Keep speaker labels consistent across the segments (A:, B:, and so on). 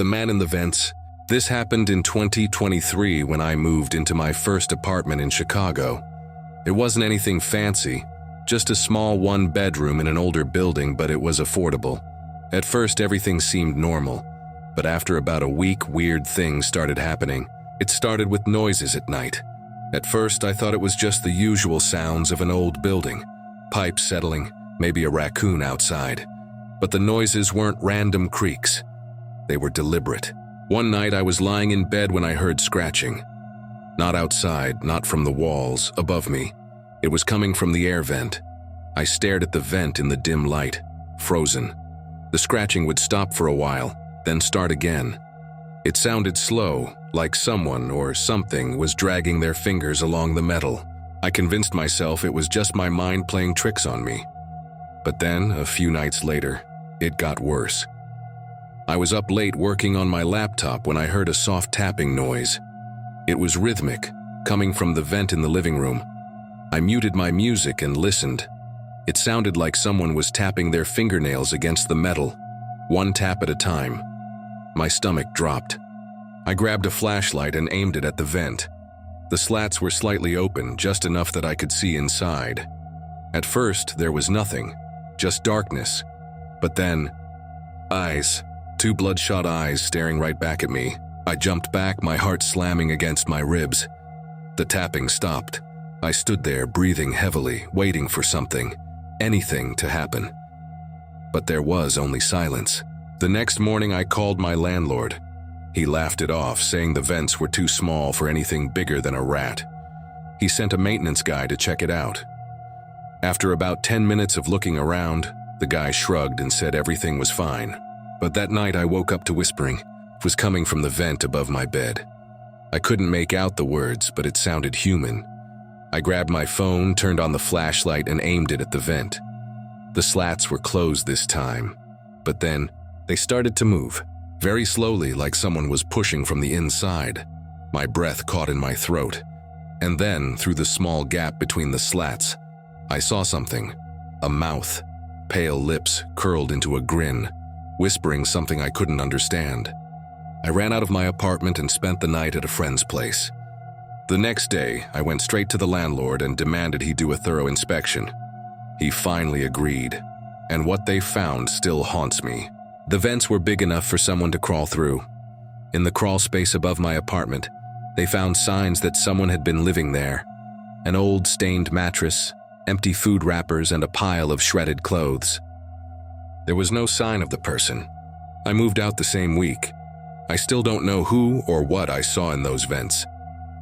A: The man in the vents. This happened in 2023 when I moved into my first apartment in Chicago. It wasn't anything fancy, just a small one-bedroom in an older building, but it was affordable. At first, everything seemed normal, but after about a week, weird things started happening. It started with noises at night. At first, I thought it was just the usual sounds of an old building. Pipes settling, maybe a raccoon outside. But the noises weren't random creaks. They were deliberate. One night, I was lying in bed when I heard scratching. Not outside, not from the walls, above me. It was coming from the air vent. I stared at the vent in the dim light, frozen. The scratching would stop for a while, then start again. It sounded slow, like someone or something was dragging their fingers along the metal. I convinced myself it was just my mind playing tricks on me. But then, a few nights later, it got worse. I was up late working on my laptop when I heard a soft tapping noise. It was rhythmic, coming from the vent in the living room. I muted my music and listened. It sounded like someone was tapping their fingernails against the metal, one tap at a time. My stomach dropped. I grabbed a flashlight and aimed it at the vent. The slats were slightly open, just enough that I could see inside. At first, there was nothing, just darkness. But then, eyes. 2 bloodshot eyes staring right back at me. I jumped back, my heart slamming against my ribs. The tapping stopped. I stood there, breathing heavily, waiting for something, anything to happen. But there was only silence. The next morning, I called my landlord. He laughed it off, saying the vents were too small for anything bigger than a rat. He sent a maintenance guy to check it out. After about 10 minutes of looking around, the guy shrugged and said everything was fine. But that night I woke up to whispering. It was coming from the vent above my bed. I couldn't make out the words, but it sounded human. I grabbed my phone, turned on the flashlight, and aimed it at the vent. The slats were closed this time, but then they started to move, very slowly, like someone was pushing from the inside. My breath caught in my throat. And then, through the small gap between the slats, I saw something. A mouth, pale lips curled into a grin, whispering something I couldn't understand. I ran out of my apartment and spent the night at a friend's place. The next day, I went straight to the landlord and demanded he do a thorough inspection. He finally agreed, and what they found still haunts me. The vents were big enough for someone to crawl through. In the crawl space above my apartment, they found signs that someone had been living there. An old stained mattress, empty food wrappers, and a pile of shredded clothes. There was no sign of the person. I moved out the same week. I still don't know who or what I saw in those vents.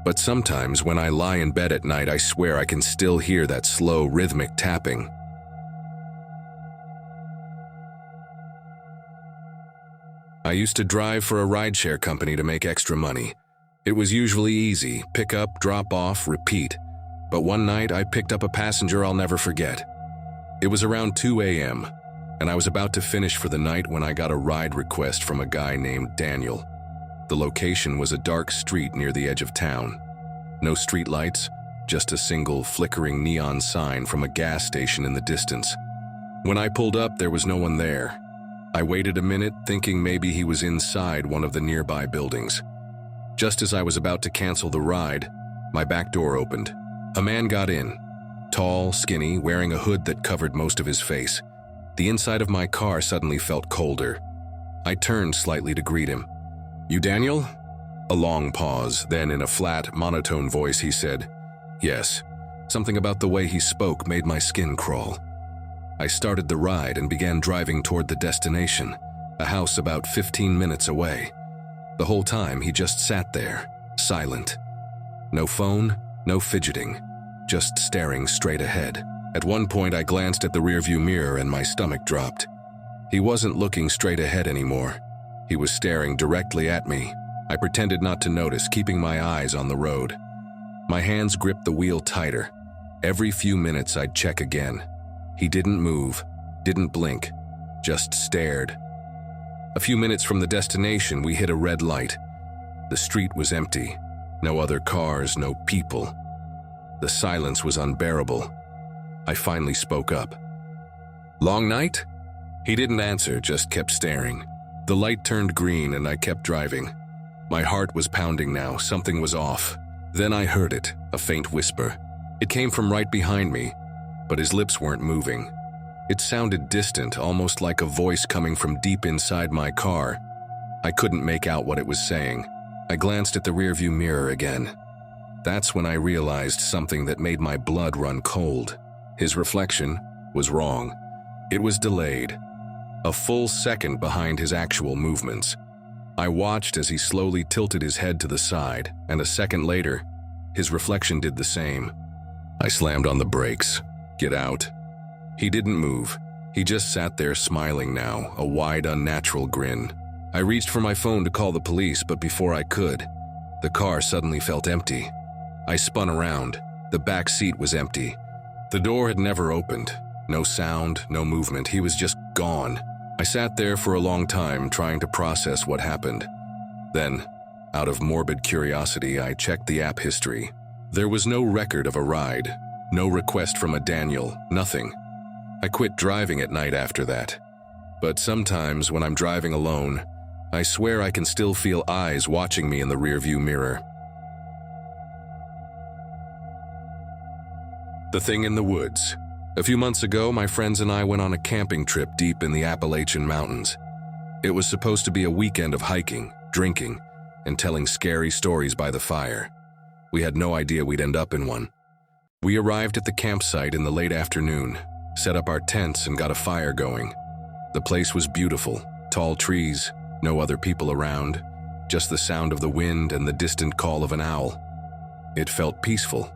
A: But sometimes when I lie in bed at night, I swear I can still hear that slow, rhythmic tapping. I used to drive for a rideshare company to make extra money. It was usually easy, pick up, drop off, repeat. But one night I picked up a passenger I'll never forget. It was around 2 a.m., and I was about to finish for the night when I got a ride request from a guy named Daniel. The location was a dark street near the edge of town. No streetlights, just a single flickering neon sign from a gas station in the distance. When I pulled up, there was no one there. I waited a minute, thinking maybe he was inside one of the nearby buildings. Just as I was about to cancel the ride, my back door opened. A man got in, tall, skinny, wearing a hood that covered most of his face. The inside of my car suddenly felt colder. I turned slightly to greet him. "You Daniel?" A long pause, then in a flat, monotone voice he said, "Yes." Something about the way he spoke made my skin crawl. I started the ride and began driving toward the destination, a house about 15 minutes away. The whole time he just sat there, silent. No phone, no fidgeting, just staring straight ahead. At one point I glanced at the rearview mirror and my stomach dropped. He wasn't looking straight ahead anymore. He was staring directly at me. I pretended not to notice, keeping my eyes on the road. My hands gripped the wheel tighter. Every few minutes I'd check again. He didn't move, didn't blink, just stared. A few minutes from the destination, we hit a red light. The street was empty. No other cars, no people. The silence was unbearable. I finally spoke up. "Long night?" He didn't answer, just kept staring. The light turned green and I kept driving. My heart was pounding now, something was off. Then I heard it, a faint whisper. It came from right behind me, but his lips weren't moving. It sounded distant, almost like a voice coming from deep inside my car. I couldn't make out what it was saying. I glanced at the rearview mirror again. That's when I realized something that made my blood run cold. His reflection was wrong. It was delayed, a full second behind his actual movements. I watched as he slowly tilted his head to the side, and a second later, his reflection did the same. I slammed on the brakes. Get out. He didn't move. He just sat there smiling now, a wide, unnatural grin. I reached for my phone to call the police, but before I could, the car suddenly felt empty. I spun around. The back seat was empty. The door had never opened. No sound, no movement. He was just gone. I sat there for a long time trying to process what happened. Then, out of morbid curiosity, I checked the app history. There was no record of a ride, no request from a Daniel, nothing. I quit driving at night after that. But sometimes when I'm driving alone, I swear I can still feel eyes watching me in the rearview mirror. The thing in the woods. A few months ago, my friends and I went on a camping trip deep in the Appalachian Mountains. It was supposed to be a weekend of hiking, drinking, and telling scary stories by the fire. We had no idea we'd end up in one. We arrived at the campsite in the late afternoon, set up our tents and got a fire going. The place was beautiful, tall trees, no other people around, just the sound of the wind and the distant call of an owl. It felt peaceful.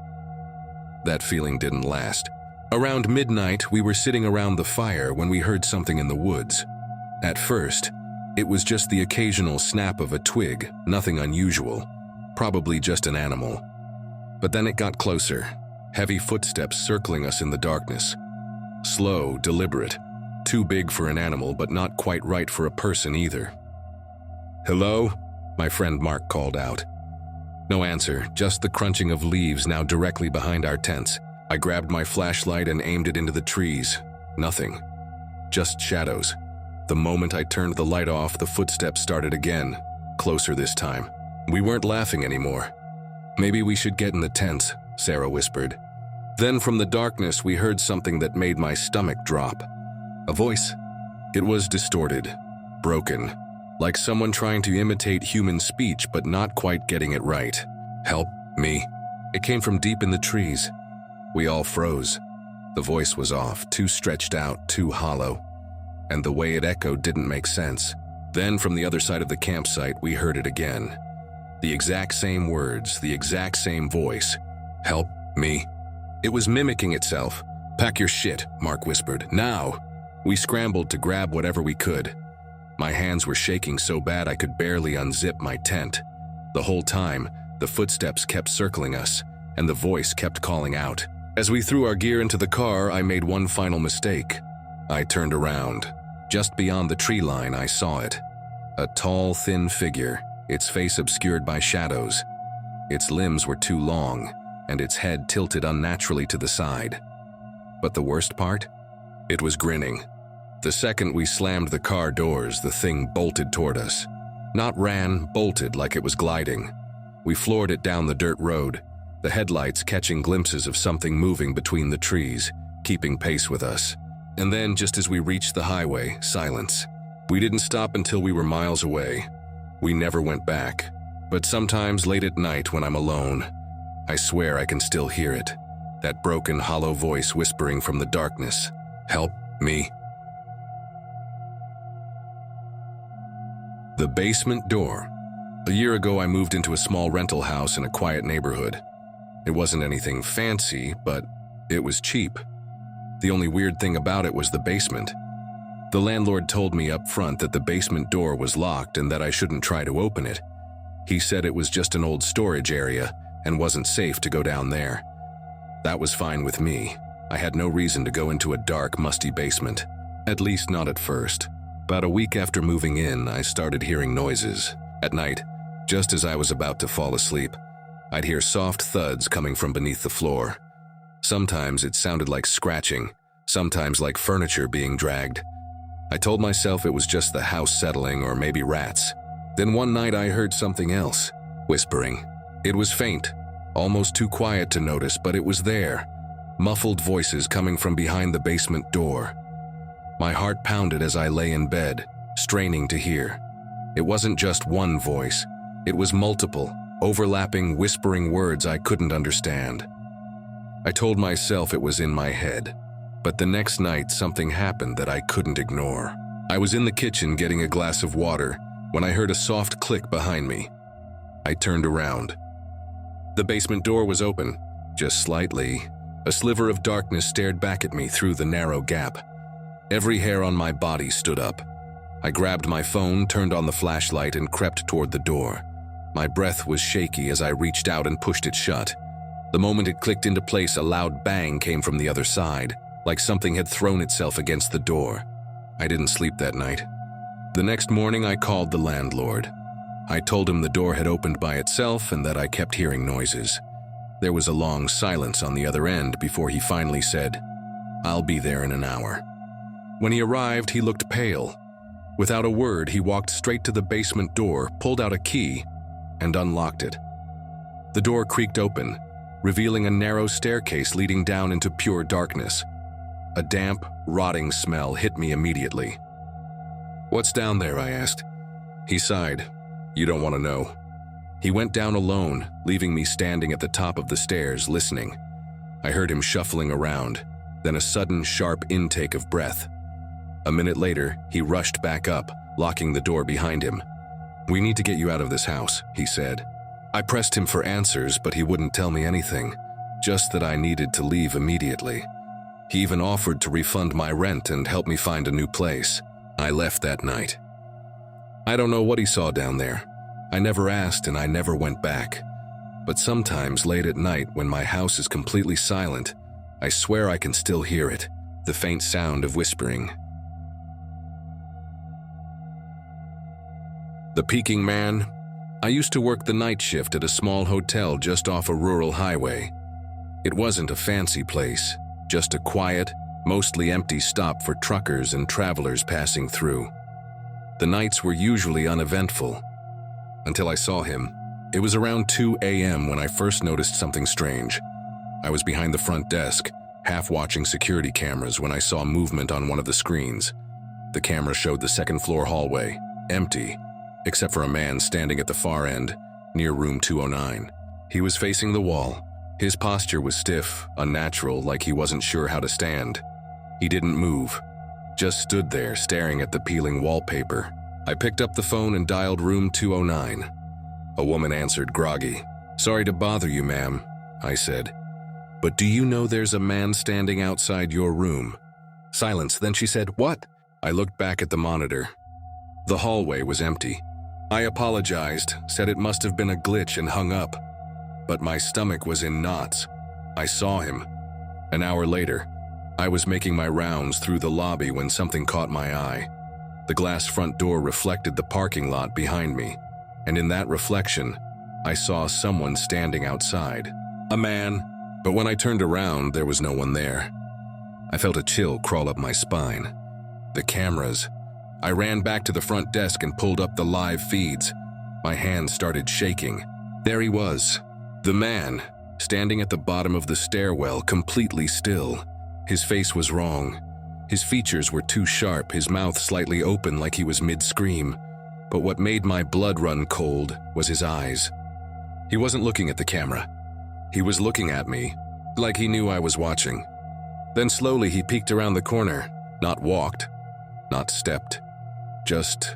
A: That feeling didn't last. Around midnight, we were sitting around the fire when we heard something in the woods. At first, it was just the occasional snap of a twig, nothing unusual, probably just an animal. But then it got closer, heavy footsteps circling us in the darkness. Slow, deliberate, too big for an animal but not quite right for a person either. "Hello?" my friend Mark called out. No answer, just the crunching of leaves now directly behind our tents. I grabbed my flashlight and aimed it into the trees. Nothing. Just shadows. The moment I turned the light off, the footsteps started again, closer this time. We weren't laughing anymore. "Maybe we should get in the tents," Sarah whispered. Then from the darkness, we heard something that made my stomach drop. A voice. It was distorted, broken, like someone trying to imitate human speech but not quite getting it right. "Help me." It came from deep in the trees. We all froze. The voice was off, too stretched out, too hollow. And the way it echoed didn't make sense. Then from the other side of the campsite, we heard it again. The exact same words, the exact same voice. "Help me." It was mimicking itself. "Pack your shit," Mark whispered. "Now." We scrambled to grab whatever we could. My hands were shaking so bad I could barely unzip my tent. The whole time, the footsteps kept circling us, and the voice kept calling out. As we threw our gear into the car, I made one final mistake. I turned around. Just beyond the tree line, I saw it. A tall, thin figure, its face obscured by shadows. Its limbs were too long, and its head tilted unnaturally to the side. But the worst part? It was grinning. The second we slammed the car doors, the thing bolted toward us. Not ran, bolted like it was gliding. We floored it down the dirt road, the headlights catching glimpses of something moving between the trees, keeping pace with us. And then, just as we reached the highway, silence. We didn't stop until we were miles away. We never went back. But sometimes late at night when I'm alone, I swear I can still hear it. That broken, hollow voice whispering from the darkness. "Help me." The basement door. A year ago, I moved into a small rental house in a quiet neighborhood. It wasn't anything fancy, but it was cheap. The only weird thing about it was the basement. The landlord told me up front that the basement door was locked and that I shouldn't try to open it. He said it was just an old storage area and wasn't safe to go down there. That was fine with me. I had no reason to go into a dark, musty basement. At least not at first. About a week after moving in, I started hearing noises. At night, just as I was about to fall asleep, I'd hear soft thuds coming from beneath the floor. Sometimes it sounded like scratching, sometimes like furniture being dragged. I told myself it was just the house settling or maybe rats. Then one night I heard something else, whispering. It was faint, almost too quiet to notice, but it was there. Muffled voices coming from behind the basement door. My heart pounded as I lay in bed, straining to hear. It wasn't just one voice. It was multiple, overlapping, whispering words I couldn't understand. I told myself it was in my head, but the next night something happened that I couldn't ignore. I was in the kitchen getting a glass of water when I heard a soft click behind me. I turned around. The basement door was open, just slightly. A sliver of darkness stared back at me through the narrow gap. Every hair on my body stood up. I grabbed my phone, turned on the flashlight, and crept toward the door. My breath was shaky as I reached out and pushed it shut. The moment it clicked into place, a loud bang came from the other side, like something had thrown itself against the door. I didn't sleep that night. The next morning, I called the landlord. I told him the door had opened by itself and that I kept hearing noises. There was a long silence on the other end before he finally said, "I'll be there in an hour." When he arrived, he looked pale. Without a word, he walked straight to the basement door, pulled out a key, and unlocked it. The door creaked open, revealing a narrow staircase leading down into pure darkness. A damp, rotting smell hit me immediately. "What's down there?" I asked. He sighed. "You don't want to know." He went down alone, leaving me standing at the top of the stairs, listening. I heard him shuffling around, then a sudden, sharp intake of breath. A minute later, he rushed back up, locking the door behind him. "We need to get you out of this house," he said. I pressed him for answers, but he wouldn't tell me anything, just that I needed to leave immediately. He even offered to refund my rent and help me find a new place. I left that night. I don't know what he saw down there. I never asked and I never went back. But sometimes late at night when my house is completely silent, I swear I can still hear it, the faint sound of whispering. The Peking Man. I used to work the night shift at a small hotel just off a rural highway. It wasn't a fancy place, just a quiet, mostly empty stop for truckers and travelers passing through. The nights were usually uneventful, until I saw him. It was around 2 a.m. when I first noticed something strange. I was behind the front desk, half watching security cameras when I saw movement on one of the screens. The camera showed the second-floor hallway, empty, except for a man standing at the far end, near room 209. He was facing the wall. His posture was stiff, unnatural, like he wasn't sure how to stand. He didn't move, just stood there staring at the peeling wallpaper. I picked up the phone and dialed room 209. A woman answered, groggy. "Sorry to bother you, ma'am," I said. "But do you know there's a man standing outside your room?" Silence, then she said, "What?" I looked back at the monitor. The hallway was empty. I apologized, said it must have been a glitch and hung up. But my stomach was in knots. I saw him. An hour later, I was making my rounds through the lobby when something caught my eye. The glass front door reflected the parking lot behind me, and in that reflection, I saw someone standing outside. A man, but when I turned around, there was no one there. I felt a chill crawl up my spine. The cameras. I ran back to the front desk and pulled up the live feeds. My hands started shaking. There he was, the man, standing at the bottom of the stairwell, completely still. His face was wrong. His features were too sharp, his mouth slightly open like he was mid-scream. But what made my blood run cold was his eyes. He wasn't looking at the camera. He was looking at me, like he knew I was watching. Then slowly he peeked around the corner, not walked, not stepped, just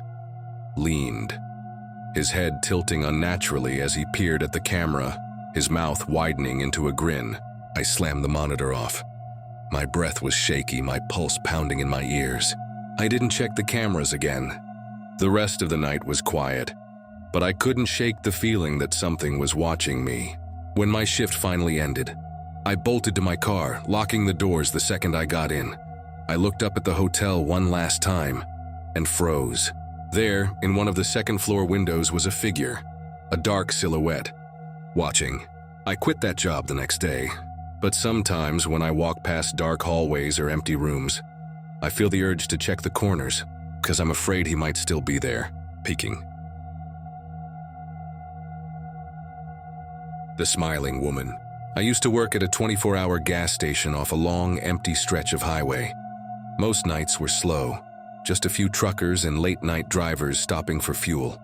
A: leaned. His head tilting unnaturally as he peered at the camera, his mouth widening into a grin. I slammed the monitor off. My breath was shaky, my pulse pounding in my ears. I didn't check the cameras again. The rest of the night was quiet, but I couldn't shake the feeling that something was watching me. When my shift finally ended, I bolted to my car, locking the doors the second I got in. I looked up at the hotel one last time and froze. There, in one of the second-floor windows, was a figure, a dark silhouette, watching. I quit that job the next day, but sometimes when I walk past dark hallways or empty rooms, I feel the urge to check the corners, because I'm afraid he might still be there, peeking. The smiling woman. I used to work at a 24-hour gas station off a long, empty stretch of highway. Most nights were slow, just a few truckers and late-night drivers stopping for fuel.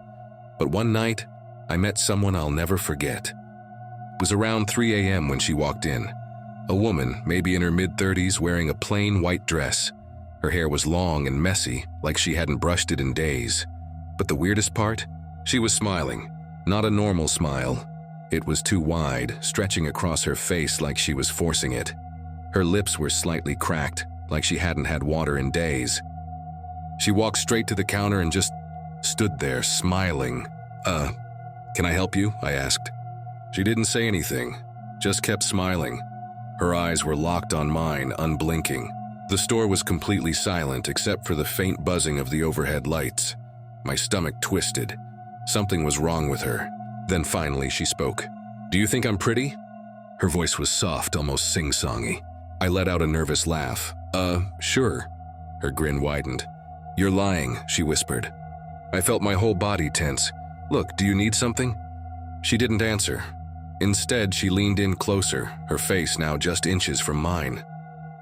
A: But one night, I met someone I'll never forget. It was around 3 a.m. when she walked in. A woman, maybe in her mid-30s, wearing a plain white dress. Her hair was long and messy, like she hadn't brushed it in days. But the weirdest part? She was smiling. Not a normal smile. It was too wide, stretching across her face like she was forcing it. Her lips were slightly cracked, like she hadn't had water in days. She walked straight to the counter and just stood there, smiling. Can I help you?" I asked. She didn't say anything, just kept smiling. Her eyes were locked on mine, unblinking. The store was completely silent except for the faint buzzing of the overhead lights. My stomach twisted. Something was wrong with her. Then finally she spoke. "Do you think I'm pretty?" Her voice was soft, almost sing-songy. I let out a nervous laugh. Sure." Her grin widened. "You're lying," she whispered. I felt my whole body tense. "Look, do you need something?" She didn't answer. Instead, she leaned in closer, her face now just inches from mine.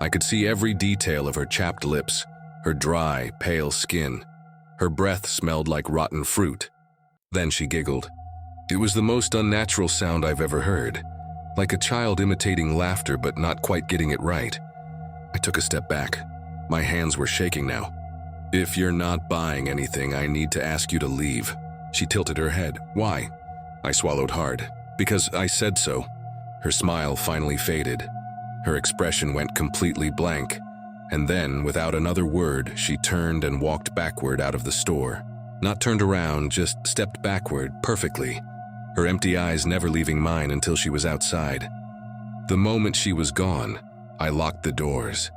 A: I could see every detail of her chapped lips, her dry, pale skin. Her breath smelled like rotten fruit. Then she giggled. It was the most unnatural sound I've ever heard, like a child imitating laughter but not quite getting it right. I took a step back. My hands were shaking now. "If you're not buying anything, I need to ask you to leave." She tilted her head. "Why?" I swallowed hard. "Because I said so." Her smile finally faded. Her expression went completely blank. And then, without another word, she turned and walked backward out of the store. Not turned around, just stepped backward, perfectly. Her empty eyes never leaving mine until she was outside. The moment she was gone, I locked the doors.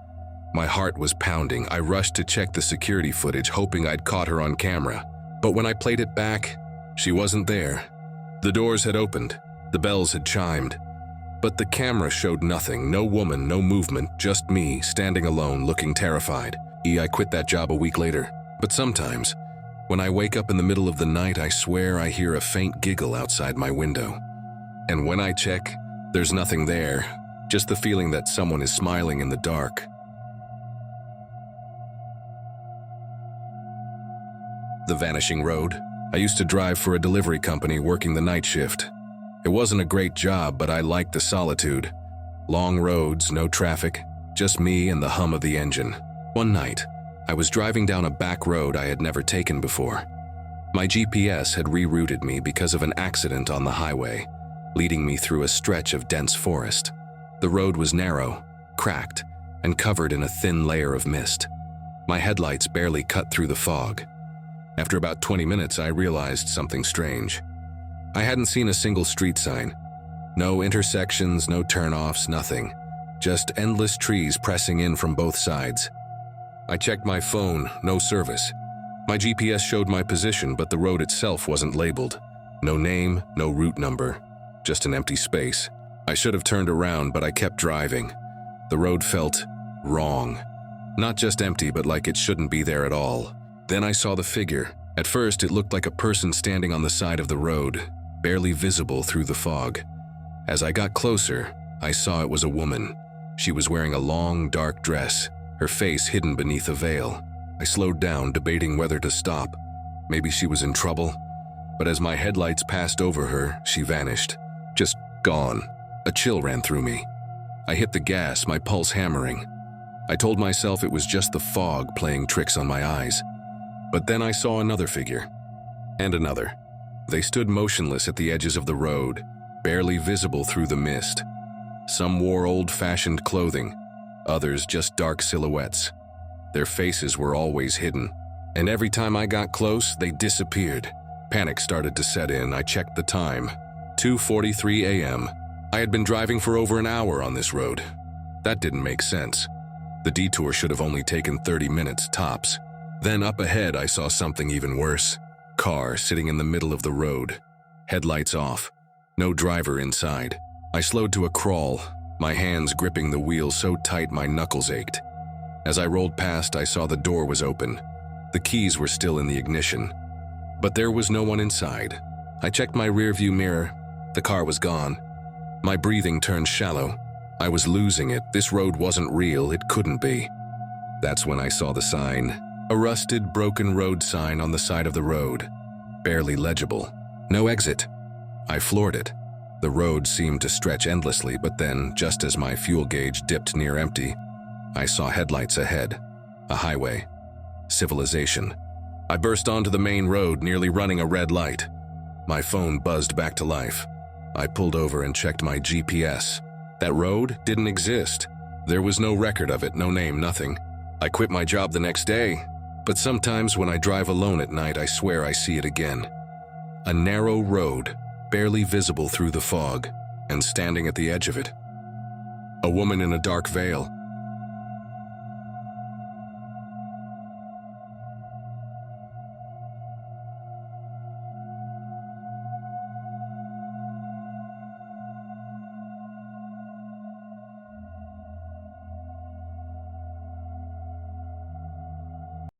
A: My heart was pounding. I rushed to check the security footage, hoping I'd caught her on camera. But when I played it back, she wasn't there. The doors had opened. The bells had chimed. But the camera showed nothing, no woman, no movement, just me, standing alone, looking terrified. I quit that job a week later. But sometimes, when I wake up in the middle of the night, I swear I hear a faint giggle outside my window. And when I check, there's nothing there, just the feeling that someone is smiling in the dark. The Vanishing Road. I used to drive for a delivery company working the night shift. It wasn't a great job, but I liked the solitude. Long roads, no traffic, just me and the hum of the engine. One night, I was driving down a back road I had never taken before. My GPS had rerouted me because of an accident on the highway, leading me through a stretch of dense forest. The road was narrow, cracked, and covered in a thin layer of mist. My headlights barely cut through the fog. After about 20 minutes, I realized something strange. I hadn't seen a single street sign. No intersections, no turnoffs, nothing. Just endless trees pressing in from both sides. I checked my phone, no service. My GPS showed my position, but the road itself wasn't labeled. No name, no route number, just an empty space. I should have turned around, but I kept driving. The road felt wrong. Not just empty, but like it shouldn't be there at all. Then I saw the figure. At first, it looked like a person standing on the side of the road, barely visible through the fog. As I got closer, I saw it was a woman. She was wearing a long, dark dress, her face hidden beneath a veil. I slowed down, debating whether to stop. Maybe she was in trouble. But as my headlights passed over her, she vanished. Just gone. A chill ran through me. I hit the gas, my pulse hammering. I told myself it was just the fog playing tricks on my eyes. But then I saw another figure. And another. They stood motionless at the edges of the road, barely visible through the mist. Some wore old-fashioned clothing, others just dark silhouettes. Their faces were always hidden, and every time I got close, they disappeared. Panic started to set in. I checked the time. 2:43 a.m. I had been driving for over an hour on this road. That didn't make sense. The detour should have only taken 30 minutes tops. Then up ahead, I saw something even worse. Car sitting in the middle of the road. Headlights off. No driver inside. I slowed to a crawl, my hands gripping the wheel so tight my knuckles ached. As I rolled past, I saw the door was open. The keys were still in the ignition, but there was no one inside. I checked my rearview mirror. The car was gone. My breathing turned shallow. I was losing it. This road wasn't real. It couldn't be. That's when I saw the sign. A rusted, broken road sign on the side of the road. Barely legible. No exit. I floored it. The road seemed to stretch endlessly, but then, just as my fuel gauge dipped near empty, I saw headlights ahead. A highway. Civilization. I burst onto the main road, nearly running a red light. My phone buzzed back to life. I pulled over and checked my GPS. That road didn't exist. There was no record of it, no name, nothing. I quit my job the next day, but sometimes when I drive alone at night, I swear I see it again. A narrow road, barely visible through the fog, and standing at the edge of it, a woman in a dark veil,